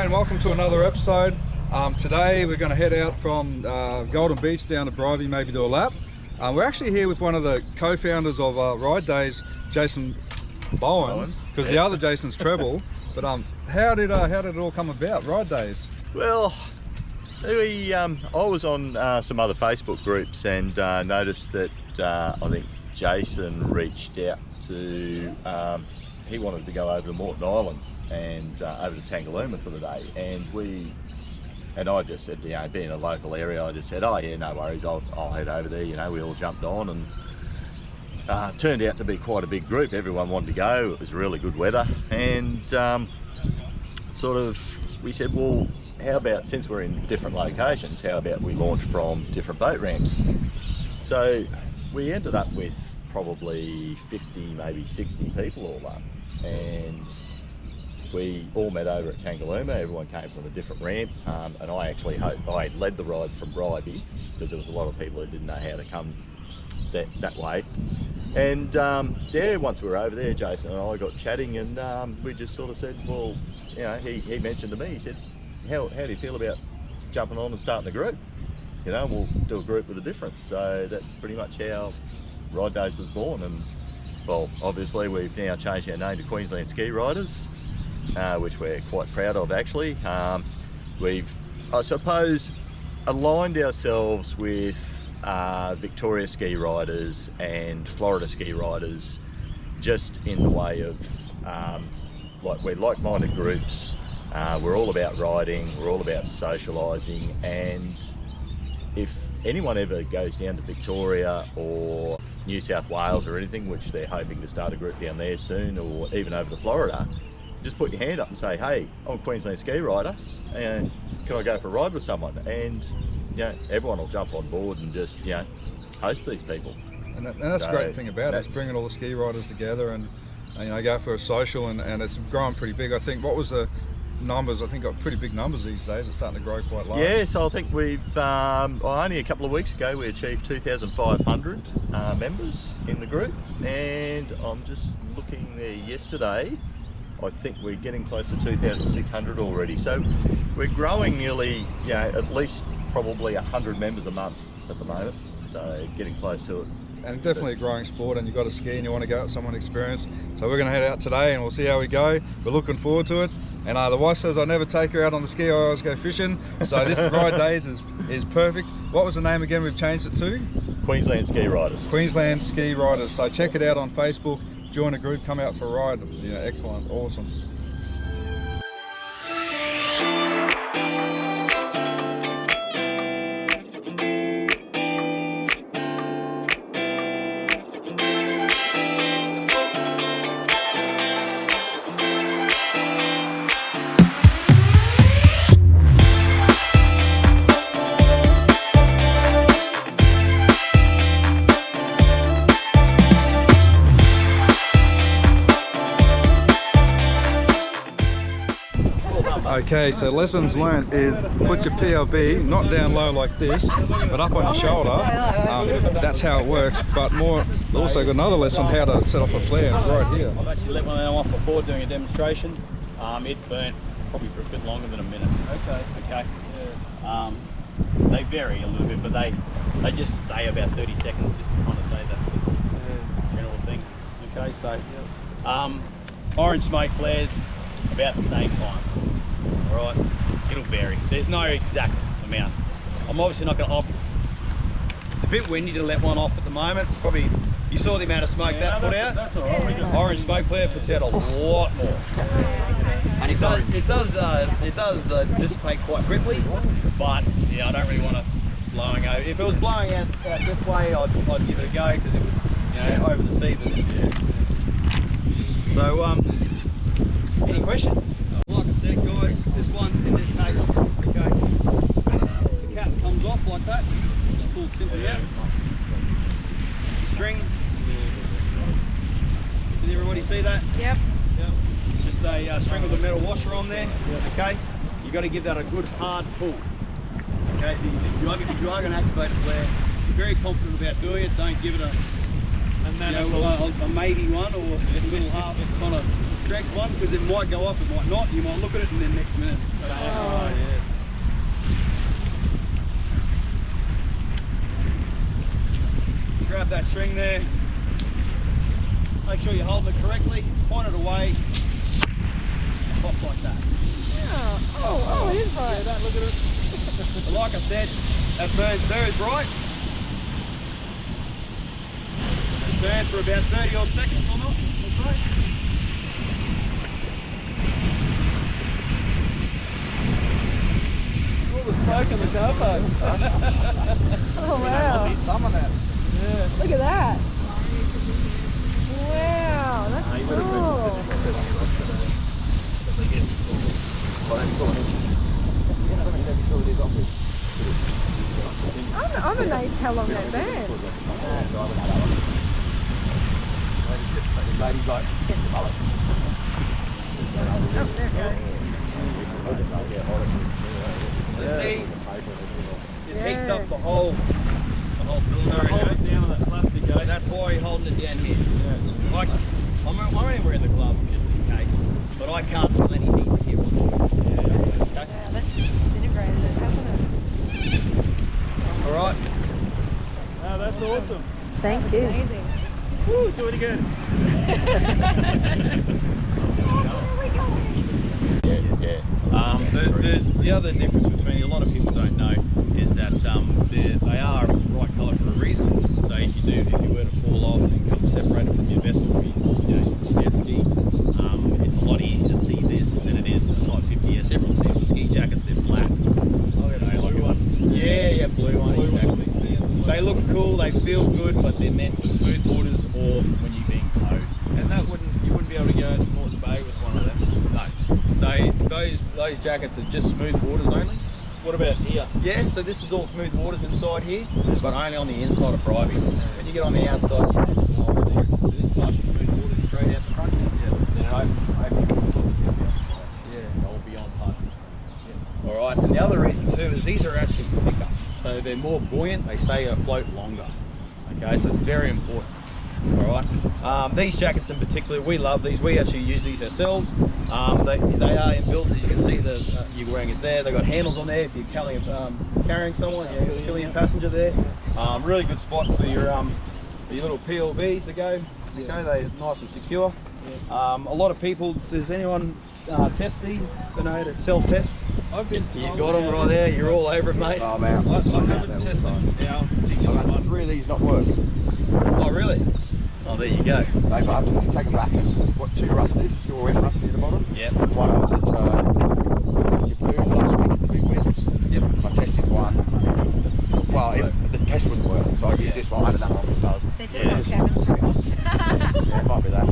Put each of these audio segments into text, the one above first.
and welcome to another episode. Today we're going to head out from Golden Beach down to Bribie, maybe do a lap. We're actually here with one of the co-founders of Ride Dayz, Jason Bouwens, because the other Jason's treble. But how did it all come about, Ride Dayz? Well, I was on some other Facebook groups and noticed that I think Jason reached out to, he wanted to go over to Moreton Island and over to Caloundra for the day, and I just said, being in a local area, I just said, oh yeah, no worries, I'll head over there. We all jumped on, and turned out to be quite a big group. Everyone wanted to go. It was really good weather, and we said, well, how about, since we're in different locations, how about we launch from different boat ramps? So we ended up with probably 50, maybe 60 people all up, and we all met over at Caloundra. Everyone came from a different ramp, and I had led the ride from Bribie because there was a lot of people who didn't know how to come that way. And once we were over there, Jason and I got chatting, and we just sort of said, well, he mentioned to me, he said, how do you feel about jumping on and starting a group? We'll do a group with a difference. So that's pretty much how Ride Dayz was born. And well, obviously we've now changed our name to Queensland Ski Riders, which we're quite proud of actually. We've, I suppose, aligned ourselves with Victoria ski riders and Florida ski riders, just in the way of we're like-minded groups. We're all about riding, we're all about socialising, and if anyone ever goes down to Victoria or New South Wales or anything, which they're hoping to start a group down there soon, or even over to Florida, just put your hand up and say, hey, I'm a Queensland ski rider and can I go for a ride with someone? And everyone will jump on board and just host these people. And that's the great thing about it, it's bringing all the ski riders together and go for a social, and it's growing pretty big. I think, what was the numbers? I think got pretty big numbers these days. It's starting to grow quite large. Yeah, so I think we've only a couple of weeks ago we achieved 2,500 members in the group, and I'm just looking there yesterday, I think we're getting close to 2,600 already. So we're growing nearly, at least probably 100 members a month at the moment. So getting close to it. And definitely a growing sport, and you've got to ski and you want to go with someone experienced. So we're going to head out today and we'll see how we go. We're looking forward to it. And the wife says I never take her out on the ski, I always go fishing. So this Ride Dayz is perfect. What was the name again we've changed it to? Queensland Ski Riders. Queensland Ski Riders. So check it out on Facebook, join a group, come out for a ride. Excellent, awesome. Okay, so lessons learned is put your PIRB not down low like this, but up on your shoulder. That's how it works. But also got another lesson how to set off a flare right here. I've actually let one of them off before doing a demonstration. It burnt probably for a bit longer than a minute. Okay. Yeah. They vary a little bit, but they just say about 30 seconds, just to kind of say that's the general thing. Okay, so orange smoke flares about the same time. Alright, it'll vary. There's no exact amount. I'm obviously not going to it's a bit windy to let one off at the moment. It's probably, you saw the amount of smoke that put out. That's all right. Orange smoke flare puts out a lot more. And it does dissipate quite quickly, but I don't really want to blowing over. If it was blowing out this way, I'd give it a go, because it would, over the sea. So any questions? Like I said, guys, this one in this case, okay, the cap comes off like that, just pulls simply out. The string, can everybody see that? Yep. It's just a string with a metal washer on there, okay? You've got to give that a good hard pull. Okay, if you are going to activate a flare, be very confident about doing it. Don't give it a And then you know, a maybe one or a little half kind of correct one, because it might go off, it might not. You might look at it and then next minute. Oh, yes. Grab that string there. Make sure you're holding it correctly. Point it away. Pop like that. Yeah. Oh, it is bright. Don't look at it. But like I said, that burns very bright. It burns for about 30 odd seconds or not. That's right. All the smoke in the car park. Oh, wow. Some of that. Yeah. Look at that. Wow, that's cool. I'm amazed how long that burns. Oh, there it goes. See? It heats up the whole cylinder. Hold Okay? it down on that plastic, eh? That's why you're holding it down here. Yeah. Like, I'm only wearing the glove just in case, but I can't feel any heat here. Okay? Wow, that's disintegrated it, hasn't it? All right. Oh, that's awesome. Thank you. Amazing. Woo, do it again. The other difference between a lot of people don't know is that they are bright colour for a reason. So if you were to fall off and come separated from your vessel, your jet ski, it's a lot easier to see this than it is a Type 50S. Everyone sees the ski jackets; they're black. Blue one. Yeah, blue one, exactly. They look cool, they feel good, but they're meant for smooth waters or when you're being towed. And you wouldn't be able to go into Moreton Bay with one of them. No. So those jackets are just smooth waters only. What about here? Yeah, so this is all smooth waters inside here, but only on the inside of Bribie. When you get on the outside, you just hold it there. So this type of smooth water straight out the front. Yeah. Then it opens yeah, all beyond part. Yeah. All right. And the other reason too is these are actually thicker, so they're more buoyant. They stay afloat longer. Okay, so it's very important. All right. These jackets in particular, we love these. We actually use these ourselves. They are inbuilt, as you can see. You're wearing it there. They've got handles on there if you're carrying someone, carrying a passenger there. Really good spot for your little PLVs to go. Okay, they're nice and secure. A lot of people. Does anyone test these? Don't know how to self-test. I've been You got them right there. You're all over it, mate. Oh man, I haven't tested our particular I've had one. 3 of these not work. Oh, really? Oh, there you go. They've had to take them back and what, 2 rusted, 2 went rusty at the bottom. Yep. One I was at Blue last week at the big winds. Yep. I tested one. Well, the test wouldn't work, so I used this one. I don't know what it does. They just want cabin crew. Yeah, it might be that.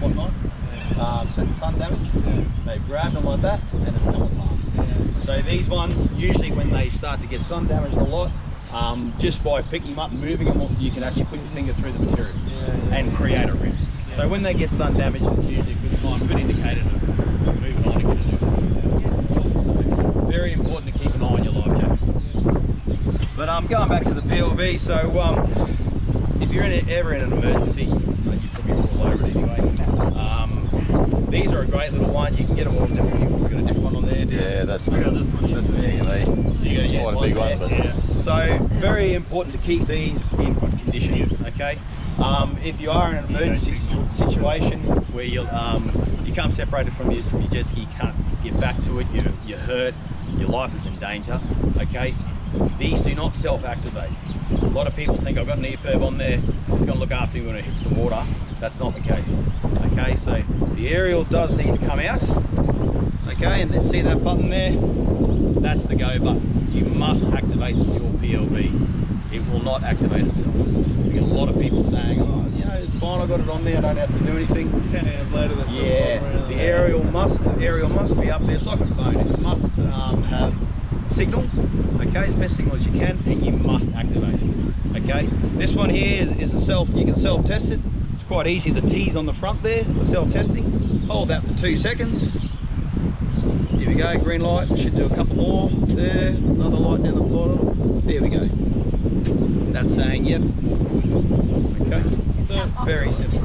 Whatnot. Sun damage. They grabbed them like that, and it's come apart. So these ones, usually when they start to get sun damaged a lot, just by picking them up and moving them, you can actually put your finger through the material and create a rip. So when they get sun damaged, it's usually a good time, good indicator to move it on and get a new one. So very important to keep an eye on your life jackets. But going back to the PLV, so if you're ever in an emergency, you're probably all over it anyway. These are a great little one. You can get them all different. You've got a different one on there. Yeah, that's I got this one. That's a GLE. So you It's quite a big one, but So very important to keep these in good condition. Okay. If you are in an emergency situation where you come separated from your jet ski, you can't get back to it, you're hurt, your life is in danger. Okay. These do not self-activate. A lot of people think I've got an EPIRB on there, it's going to look after me when it hits the water. That's not the case. Okay, so the aerial does need to come out. Okay, and then see that button there? That's the go button. You must activate your PLV. It will not activate itself. You get a lot of people saying, oh, you know, it's fine, I got it on there, I don't have to do anything. 10 hours later, they're still The aerial must be up there. It's like a phone. It must have signal, okay, as best signal as you can, and you must activate it. Okay, this one here is you can self-test it. It's quite easy. The T's on the front there for self-testing. Hold that for 2 seconds. Here we go, green light. Should do a couple more there. Another light down the bottom. There we go. That's saying yep. Okay. So very simple.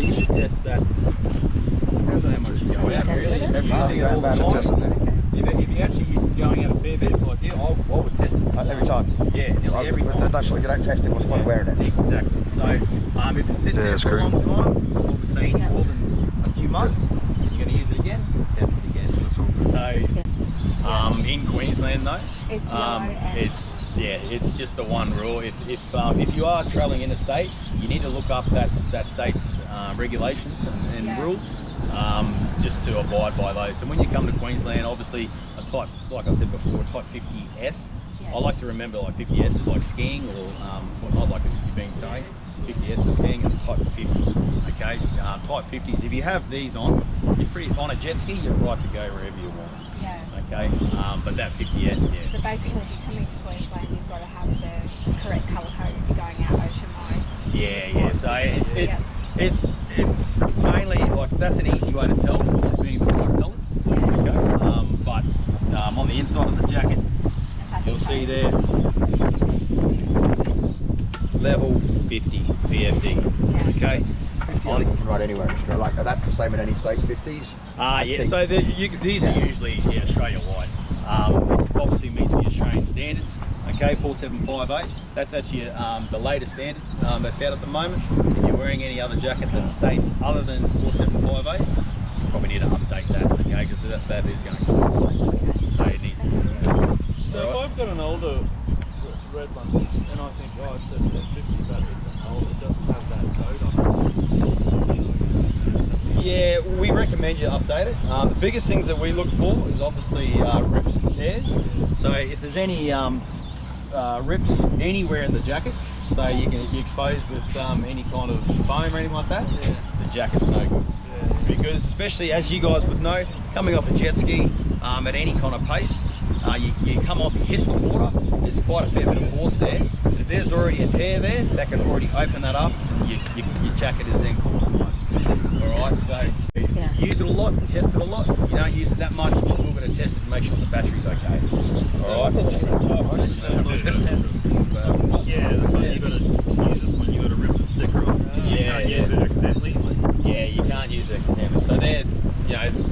You should test that. Depends on how much you go out. Really, every time all the time. If you actually going out a fair bit, like I would test it Every time? Yeah, nearly every time. That's what you don't test it, what's one wearing it? Exactly. So if it sits there for a long time, I would say any more than a few months, you're going to use it again, test it again. That's all good. So in Queensland though, it's just the one rule. If you are travelling interstate, you need to look up that state's regulations and rules, just to abide by those. And when you come to Queensland, obviously a type, like I said before, type 50S. I like to remember like 50S is like skiing, or well, not like you're being towing. 50S for skiing is type 50. Okay, type 50s. If you have these on, you're pretty on a jet ski. You're right to go wherever you want. Yeah. Okay, but that 50S, yeah. So basically, if you're coming to Queensland, you've got to have the correct colour code if you're going out ocean wide. Yeah. So it's mainly like that's an easy way to tell, just being the right colours. Okay. But on the inside of the jacket, you'll see there level 50 PFD. Okay. You can ride anywhere in Australia. Like that's the same in any state 50s. Yeah. So these are usually Australia wide. Obviously meets the Australian standards. Okay, 4758. That's actually the latest standard that's out at the moment. If you're wearing any other jacket that states other than 4758, you probably need to update that. Okay, because that is going to come. So it needs to be. So if I've got an older red one and I think, oh, it says S50, but it's an old, it doesn't have that code on it. Yeah, we recommend you update it. The biggest things that we look for is obviously rips and tears. So if there's any rips anywhere in the jacket, so you get exposed with any kind of foam or anything like that, the jacket's no good. Because especially as you guys would know, coming off a jet ski at any kind of pace, you come off and hit the water, there's quite a fair bit of force there. If there's already a tear there, that can already open that up, your jacket is then compromised. Alright, so use it a lot, test it a lot. You don't use it that much, you're still going to test it to make sure the battery's okay. Alright? Yeah, that's why you've got to use this one, you've got to rip the sticker off. You can't use it accidentally. Yeah, you can't use it accidentally. So they're,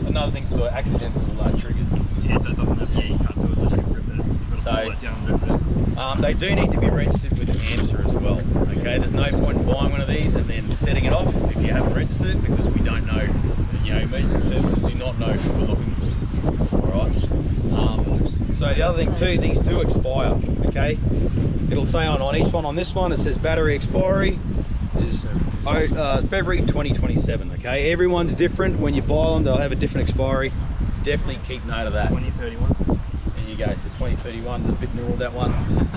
another thing for accidental triggers. Yeah, that doesn't have, you can't do it unless you rip it. You've got to pull it down and rip it. They do need to be registered with an AMSA as well. Okay, there's no point in buying one of these and then setting it off if you haven't registered, because we don't know, emergency services do not know who we're looking for. Alright? So the other thing too, these do expire. Okay, it'll say on each one, on this one it says battery expiry is February 2027. Okay, everyone's different. When you buy them, they'll have a different expiry. Definitely keep note of that. 2031. There you go, so 2031 is a bit neural, that one.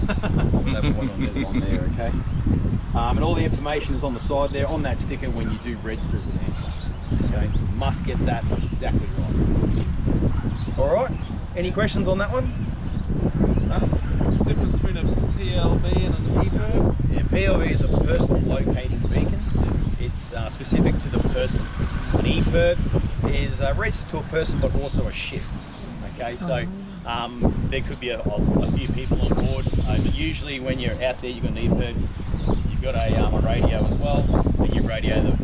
That one on there, okay? And all the information is on the side there, on that sticker when you do register as an AMSA. Okay, you must get that exactly right. Alright, any questions on that one? No? Difference between a PLB and an EPIRB? Yeah, PLB is a personal locating beacon. It's specific to the person. An EPIRB is registered to a person but also a ship. Okay, so there could be a few people on board, but usually when you're out there, you've got an EPIRB, you've got a radio as well, and you radio the,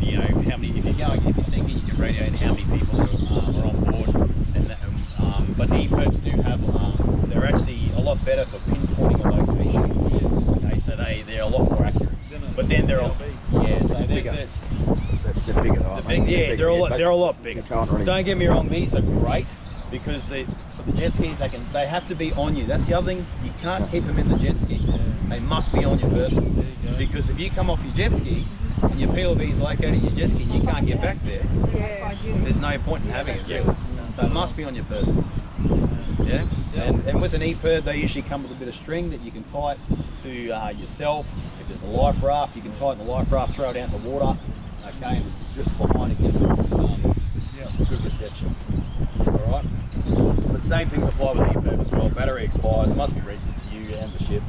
how many, if you're sinking, you can radio in how many people are on board. And that, but EPIRBs do have, they're actually a lot better for pinpointing a location. Okay, so they're a lot more accurate. But then they're all, so they're bigger. They're bigger though, aren't they? They're a lot bigger. Don't get me wrong, these are great because for the jet skis they have to be on you. That's the other thing, you can't keep them in the jet ski. They must be on your person. Because if you come off your jet ski and your PLB is located in your jet ski and you can't get back there, there's no point in having it. So it must be on your person. Yeah, and with an EPIRB, they usually come with a bit of string that you can tie it to yourself. If there's a life raft, you can tighten the life raft, throw it out in the water. Okay, and it's just behind it gives it good reception. Alright, but same things apply with EPIRB as well. Battery expires, must be registered to you and the ship.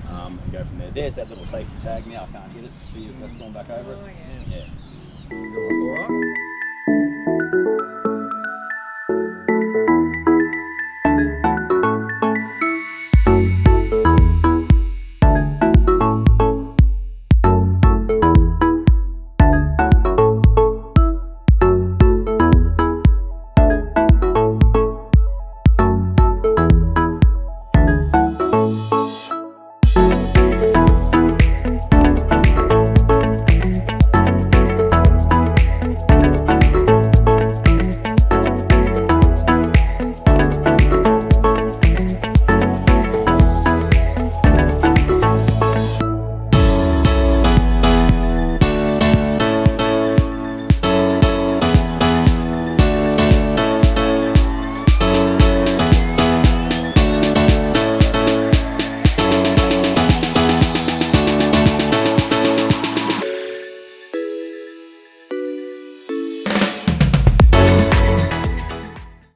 And go from there. There's that little safety tag now. I can't hit it. See if that's gone back over it. Yeah. Alright.